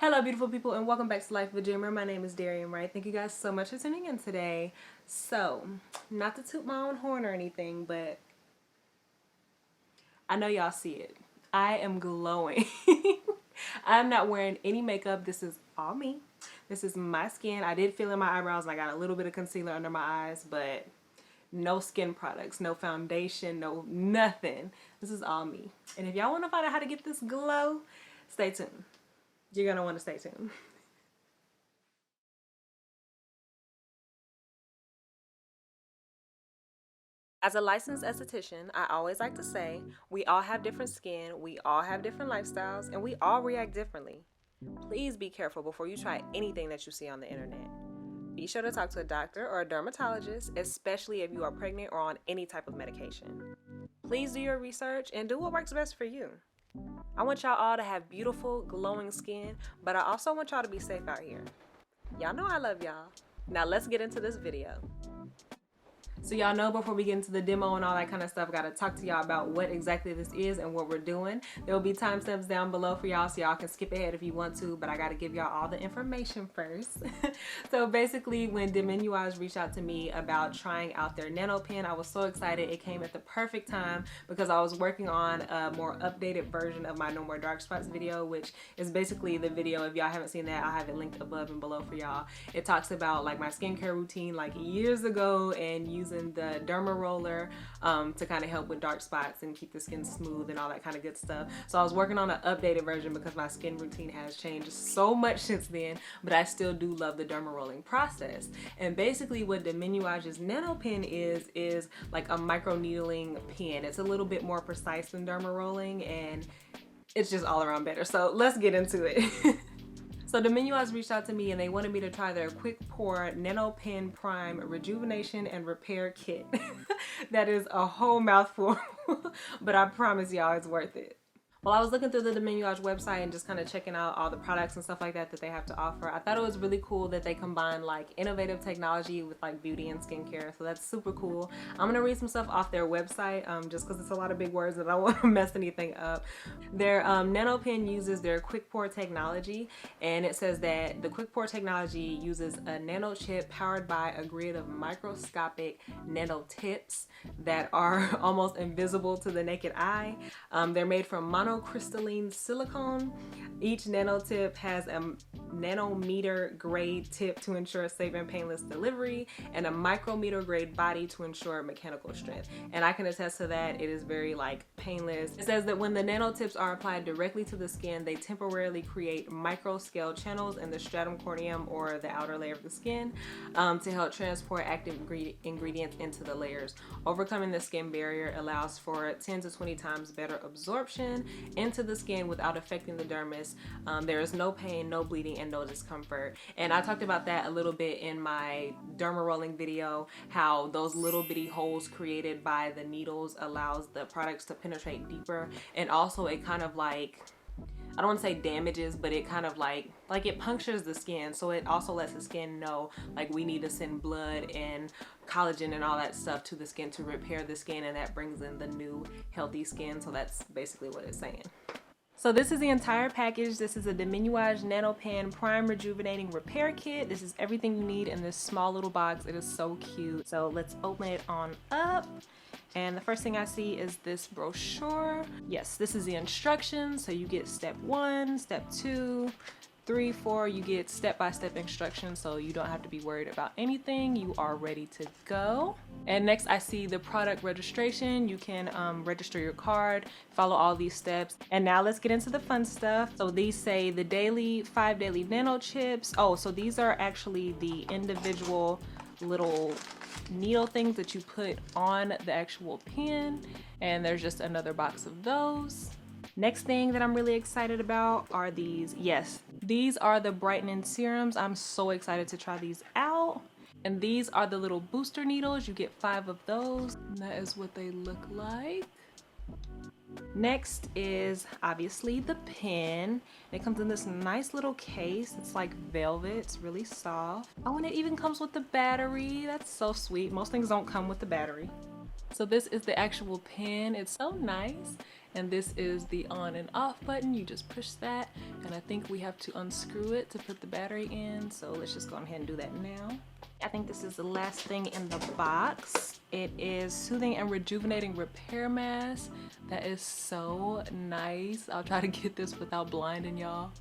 Hello beautiful people and welcome back to Life of a Dreamer. My name is Darian Wright. Thank you guys so much for tuning in today. So, not to toot my own horn or anything, but I know y'all see it. I am glowing. I'm not wearing any makeup. This is all me. This is my skin. I did fill in my eyebrows and I got a little bit of concealer under my eyes, but no skin products, no foundation, no nothing. This is all me. And if y'all want to find out how to get this glow, stay tuned. You're going to want to stay tuned. As a licensed esthetician, I always like to say, we all have different skin, we all have different lifestyles, and we all react differently. Please be careful before you try anything that you see on the internet. Be sure to talk to a doctor or a dermatologist, especially if you are pregnant or on any type of medication. Please do your research and do what works best for you. I want y'all all to have beautiful, glowing skin, but I also want y'all to be safe out here. Y'all know I love y'all. Now let's get into this video. So y'all know before we get into the demo and all that kind of stuff, I gotta talk to y'all about what exactly this is and what we're doing. There will be timestamps down below for y'all so y'all can skip ahead if you want to, but I gotta give y'all all the information first. So basically when Deminuage reached out to me about trying out their NanoPen, I was so excited. It came at the perfect time because I was working on a more updated version of my No More Dark Spots video, which is basically the video. If y'all haven't seen that, I have it linked above and below for y'all. It talks about like my skincare routine like years ago and using the Dermaroller to kind of help with dark spots and keep the skin smooth and all that kind of good stuff. So I was working on an updated version because my skin routine has changed so much since then, but I still do love the dermarolling process. And basically what Deminuage's NanoPen is like a micro needling pen. It's a little bit more precise than dermarolling and it's just all around better. So let's get into it. So Deminuage reached out to me and they wanted me to try their QuickPore NanoPen Prime Rejuvenation and Repair Kit. That is a whole mouthful, but I promise y'all it's worth it. While I was looking through the Deminuage website and just kind of checking out all the products and stuff like that that they have to offer, I thought it was really cool that they combine like innovative technology with like beauty and skincare. So that's super cool. I'm gonna read some stuff off their website just because it's a lot of big words and I don't want to mess anything up. Their NanoPen uses their QuickPore technology, and it says that the QuickPore technology uses a nano chip powered by a grid of microscopic nano tips that are almost invisible to the naked eye. They're made from monocrystalline silicone. Each nanotip has a nanometer grade tip to ensure safe and painless delivery and a micrometer grade body to ensure mechanical strength. And I can attest to that. It is very like painless. It says that when the nanotips are applied directly to the skin, they temporarily create micro scale channels in the stratum corneum or the outer layer of the skin to help transport active ingredients into the layers. Overcoming the skin barrier allows for 10 to 20 times better absorption into the skin without affecting the dermis. There is no pain, no bleeding, and no discomfort. And I talked about that a little bit in my dermarolling video, how those little bitty holes created by the needles allows the products to penetrate deeper, and also it kind of like, I don't want to say damages, but it kind of like it punctures the skin, so it also lets the skin know like we need to send blood and collagen and all that stuff to the skin to repair the skin, and that brings in the new healthy skin. So that's basically what it's saying. So this is the entire package. This is a Deminuage NanoPen Prime Rejuvenating Repair Kit. This is everything you need in this small little box. It is so cute. So let's open it on up. And the first thing I see is this brochure. Yes, this is the instructions. So you get step 1, step 2, 3, 4, you get step-by-step instructions, so you don't have to be worried about anything. You are ready to go. And next I see the product registration. You can register your card, follow all these steps. And now let's get into the fun stuff. So these say the 5 daily nano chips. Oh, so these are actually the individual little needle things that you put on the actual pen, and there's just another box of those. Next thing that I'm really excited about are these. Yes, these are the brightening serums. I'm so excited to try these out. And these are the little booster needles. You get 5 of those. And that is what they look like. Next is obviously the pen. It comes in this nice little case. It's like velvet, it's really soft. Oh, and it even comes with the battery. That's so sweet. Most things don't come with the battery. So this is the actual pen. It's so nice. and this is the on and off button. You just push that, and I think we have to unscrew it to put the battery in, so let's just go ahead and do that now. I think this is the last thing in the box. It is Soothing and Rejuvenating Repair Mask. That is so nice. I'll try to get this without blinding y'all.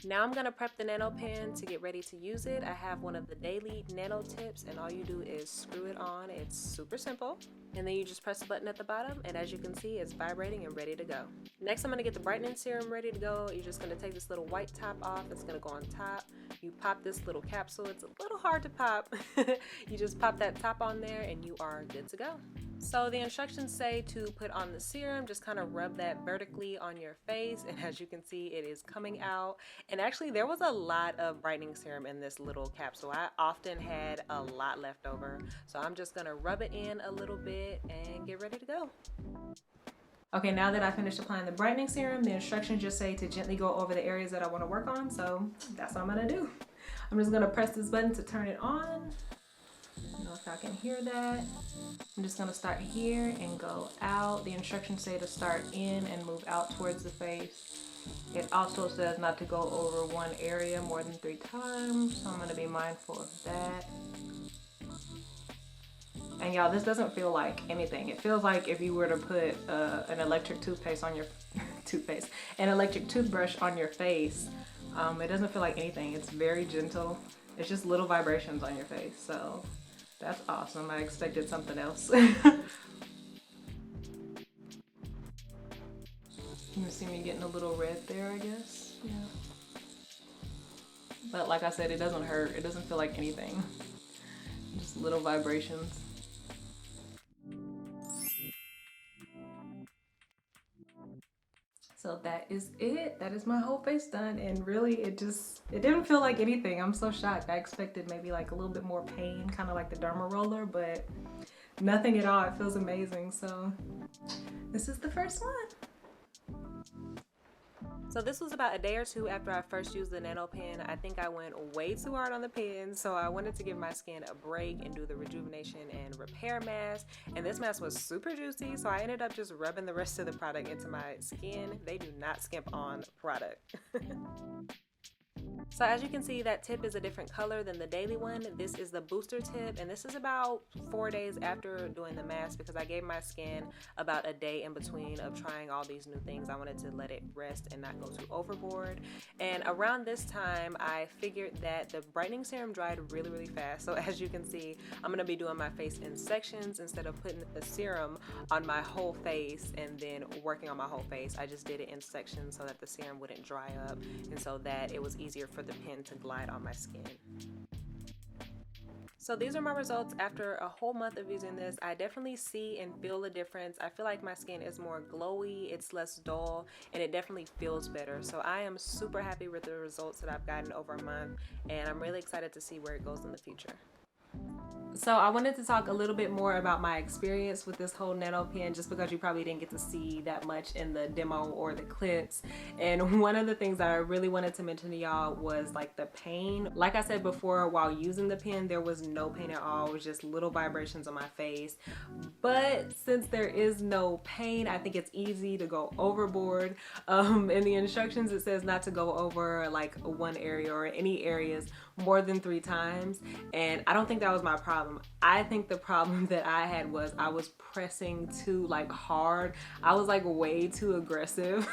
Now I'm gonna prep the NanoPen to get ready to use it. I have one of the daily nano tips, and all you do is screw it on. It's super simple. And then you just press the button at the bottom, and as you can see, it's vibrating and ready to go. Next, I'm gonna get the brightening serum ready to go. You're just gonna take this little white top off. It's gonna go on top. You pop this little capsule. It's a little hard to pop. You just pop that top on there, and you are good to go. So the instructions say to put on the serum, just kind of rub that vertically on your face, and as you can see, it is coming out. And actually, there was a lot of brightening serum in this little capsule. I often had a lot left over, so I'm just gonna rub it in a little bit and get ready to go. Okay, now that I finished applying the brightening serum, the instructions just say to gently go over the areas that I want to work on, so that's what I'm gonna do. I'm just gonna press this button to turn it on. I don't know if y'all can hear that. I'm just gonna start here and go out. The instructions say to start in and move out towards the face. It also says not to go over one area more than 3 times, so I'm gonna be mindful of that. And y'all, this doesn't feel like anything. It feels like if you were to put an electric toothpaste on your an electric toothbrush on your face. It doesn't feel like anything. It's very gentle. It's just little vibrations on your face, so that's awesome. I expected something else. You can see me getting a little red there, I guess. Yeah. But like I said, it doesn't hurt. It doesn't feel like anything. Just little vibrations. So that is it. That is my whole face done, and really it didn't feel like anything. I'm so shocked. I expected maybe like a little bit more pain, kind of like the Dermaroller, but nothing at all. It feels amazing. So this is the first one. So this was about a day or two after I first used the NanoPen. I think I went way too hard on the pen, so I wanted to give my skin a break and do the Rejuvenation and Repair Mask. And this mask was super juicy, so I ended up just rubbing the rest of the product into my skin. They do not skimp on product. So as you can see, that tip is a different color than the daily one. This is the booster tip, and this is about 4 days after doing the mask because I gave my skin about a day in between of trying all these new things. I wanted to let it rest and not go too overboard. And around this time, I figured that the brightening serum dried really, really fast. So as you can see, I'm going to be doing my face in sections instead of putting the serum on my whole face and then working on my whole face. I just did it in sections so that the serum wouldn't dry up and so that it was easier for the pen to glide on my skin. So these are my results after a whole month of using this. I definitely see and feel the difference. I feel like my skin is more glowy, it's less dull, and it definitely feels better. So I am super happy with the results that I've gotten over a month, and I'm really excited to see where it goes in the future. So I wanted to talk a little bit more about my experience with this whole NanoPen, just because you probably didn't get to see that much in the demo or the clips. And one of the things that I really wanted to mention to y'all was like the pain. Like I said before, while using the pen, there was no pain at all. It was just little vibrations on my face. But since there is no pain, I think it's easy to go overboard. In the instructions, it says not to go over like one area or any areas more than 3 times. And I don't think that was my problem. I think the problem that I had was I was pressing too like hard. I was like way too aggressive.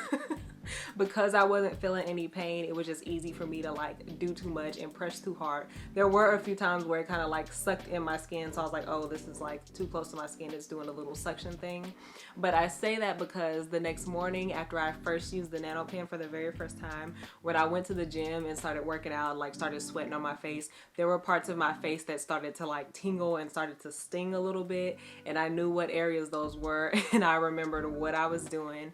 Because I wasn't feeling any pain, it was just easy for me to like do too much and press too hard. There were a few times where it kind of like sucked in my skin, so I was like, oh, this is like too close to my skin, it's doing a little suction thing. But I say that because the next morning after I first used the NanoPen for the very first time, when I went to the gym and started working out, like started sweating on my face, there were parts of my face that started to like tingle and started to sting a little bit, and I knew what areas those were and I remembered what I was doing.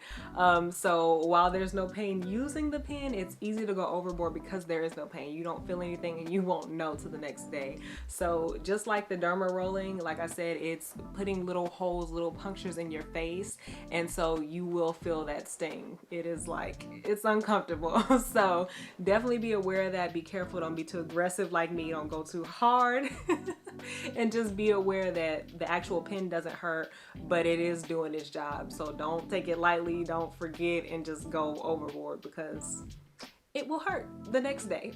So while there's no pain using the pen, it's easy to go overboard because there is no pain. You don't feel anything and you won't know till the next day. So just like the derma rolling, like I said, it's putting little holes, little punctures in your face, and so you will feel that sting. It is like, it's uncomfortable. So definitely be aware of that. Be careful, don't be too aggressive like me, don't go too hard. And just be aware that the actual pen doesn't hurt, but it is doing its job. So don't take it lightly, don't forget and just go overboard, because it will hurt the next day.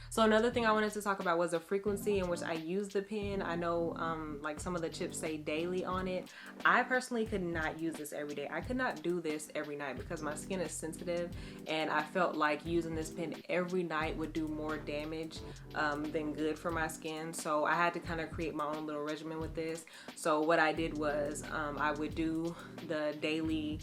So another thing I wanted to talk about was the frequency in which I use the pen. I know like some of the chips say daily on it. I personally could not use this every day. I could not do this every night because my skin is sensitive, and I felt like using this pen every night would do more damage than good for my skin. So I had to kind of create my own little regimen with this. So what I did was I would do the daily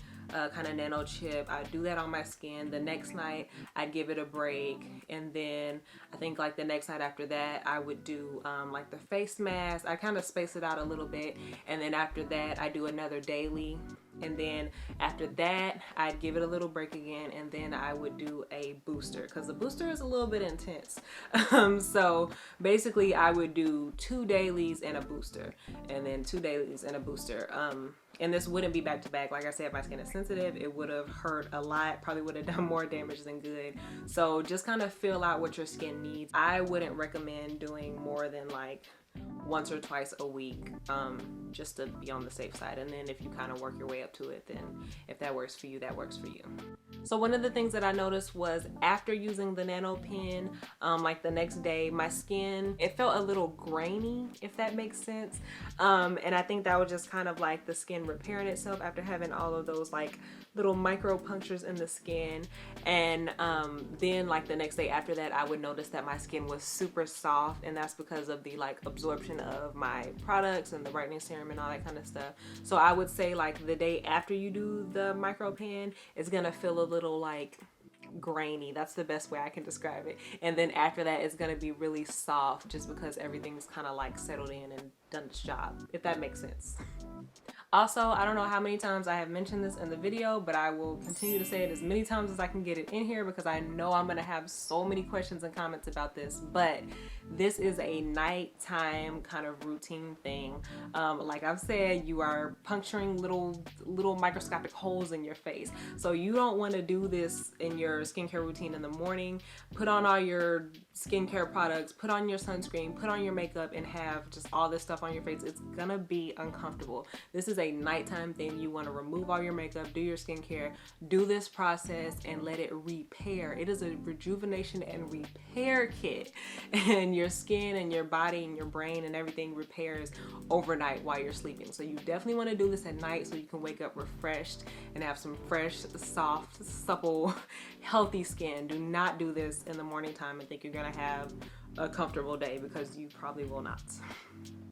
kind of nano chip. I'd do that on my skin. The next night I'd give it a break, and then I think like the next night after that I would do like the face mask. I kind of space it out a little bit, and then after that I do another daily, and then after that I'd give it a little break again, and then I would do a booster, because the booster is a little bit intense. So basically I would do 2 dailies and a booster, and then 2 dailies and a booster. And this wouldn't be back to back. Like I said, my skin is sensitive. It would have hurt a lot. Probably would have done more damage than good. So just kind of feel out what your skin needs. I wouldn't recommend doing more than like once or twice a week, just to be on the safe side. And then if you kind of work your way up to it, then if that works for you, that works for you. So one of the things that I noticed was after using the nano pen, like the next day, my skin, it felt a little grainy, if that makes sense. And I think that was just kind of like the skin repairing itself after having all of those like little micro punctures in the skin. And then like the next day after that, I would notice that my skin was super soft, and that's because of the like absorption of my products and the brightening serum and all that kind of stuff. So I would say like the day after you do the micro pen, it's gonna feel a little like grainy. That's the best way I can describe it. And then after that, it's gonna be really soft, just because everything's kind of like settled in and done its job, if that makes sense. Also, I don't know how many times I have mentioned this in the video, but I will continue to say it as many times as I can get it in here, because I know I'm gonna have so many questions and comments about this. But this is a nighttime kind of routine thing. Like I've said, you are puncturing little microscopic holes in your face. So you don't want to do this in your skincare routine in the morning. Put on all your skincare products, put on your sunscreen, put on your makeup, and have just all this stuff on your face. It's gonna be uncomfortable. This is a nighttime thing. You want to remove all your makeup, do your skincare, do this process, and let it repair. It is a rejuvenation and repair kit, and your skin and your body and your brain and everything repairs overnight while you're sleeping. So you definitely want to do this at night so you can wake up refreshed and have some fresh, soft, supple, healthy skin. Do not do this in the morning time and think you're gonna have a comfortable day, because you probably will not.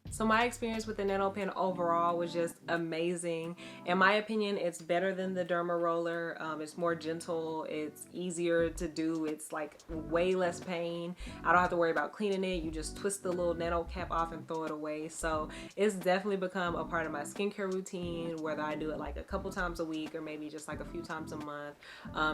So my experience with the NanoPen overall was just amazing. In my opinion, it's better than the Dermaroller. It's more gentle, it's easier to do, it's like way less pain. I don't have to worry about cleaning it. You just twist the little nano cap off and throw it away. So it's definitely become a part of my skincare routine, whether I do it like a couple times a week or maybe just like a few times a month.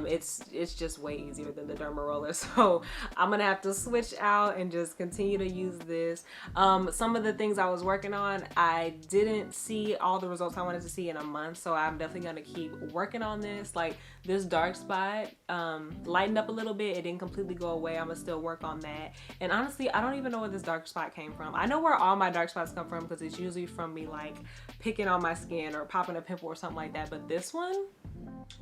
It's just way easier than the Dermaroller. So I'm gonna have to switch out and just continue to use this. Some of the things I was working on, I didn't see all the results I wanted to see in a month, so I'm definitely gonna keep working on this. Like this dark spot lightened up a little bit. It didn't completely go away. I'm gonna still work on that. And honestly, I don't even know where this dark spot came from. I know where all my dark spots come from, because it's usually from me like picking on my skin or popping a pimple or something like that. But this one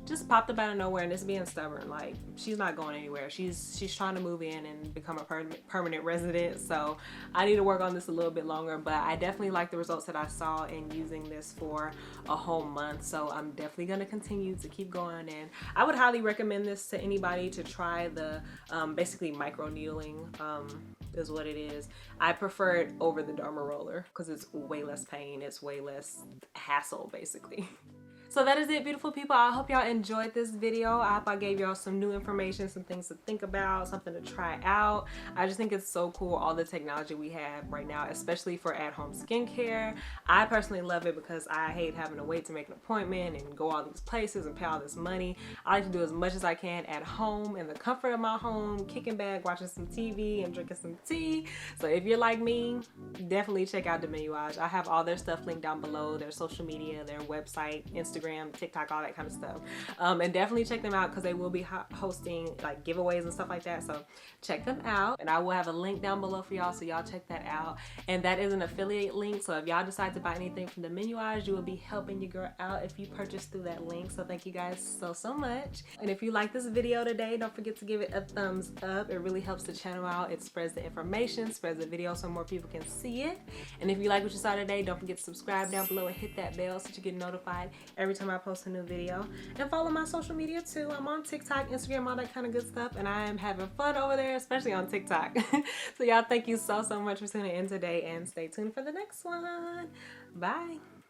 just popped up out of nowhere, and it's being stubborn. Like she's not going anywhere. She's trying to move in and become a permanent resident. So I need to work on this a little bit longer, but I definitely like the results that I saw in using this for a whole month. So I'm definitely going to continue to keep going, and I would highly recommend this to anybody to try the basically micro needling is what it is. I prefer it over the Dermaroller because it's way less pain. It's way less hassle basically. So that is it, beautiful people. I hope y'all enjoyed this video. I hope I gave y'all some new information, some things to think about, something to try out. I just think it's so cool, all the technology we have right now, especially for at-home skincare. I personally love it because I hate having to wait to make an appointment and go all these places and pay all this money. I like to do as much as I can at home in the comfort of my home, kicking back, watching some TV and drinking some tea. So if you're like me, definitely check out Deminuage. I have all their stuff linked down below, their social media, their website, Instagram, Instagram, TikTok, all that kind of stuff. And definitely check them out because they will be hosting like giveaways and stuff like that. So check them out, and I will have a link down below for y'all, so y'all check that out. And that is an affiliate link, so if y'all decide to buy anything from Deminuage, you will be helping your girl out if you purchase through that link. So thank you guys so much. And if you like this video today, don't forget to give it a thumbs up. It really helps the channel out. It spreads the information, spreads the video so more people can see it. And if you like what you saw today, don't forget to subscribe down below and hit that bell so you get notified every time I post a new video. And follow my social media too. I'm on TikTok, Instagram, all that kind of good stuff, and I am having fun over there, especially on TikTok. So y'all, thank you so much for tuning in today, and stay tuned for the next one. Bye.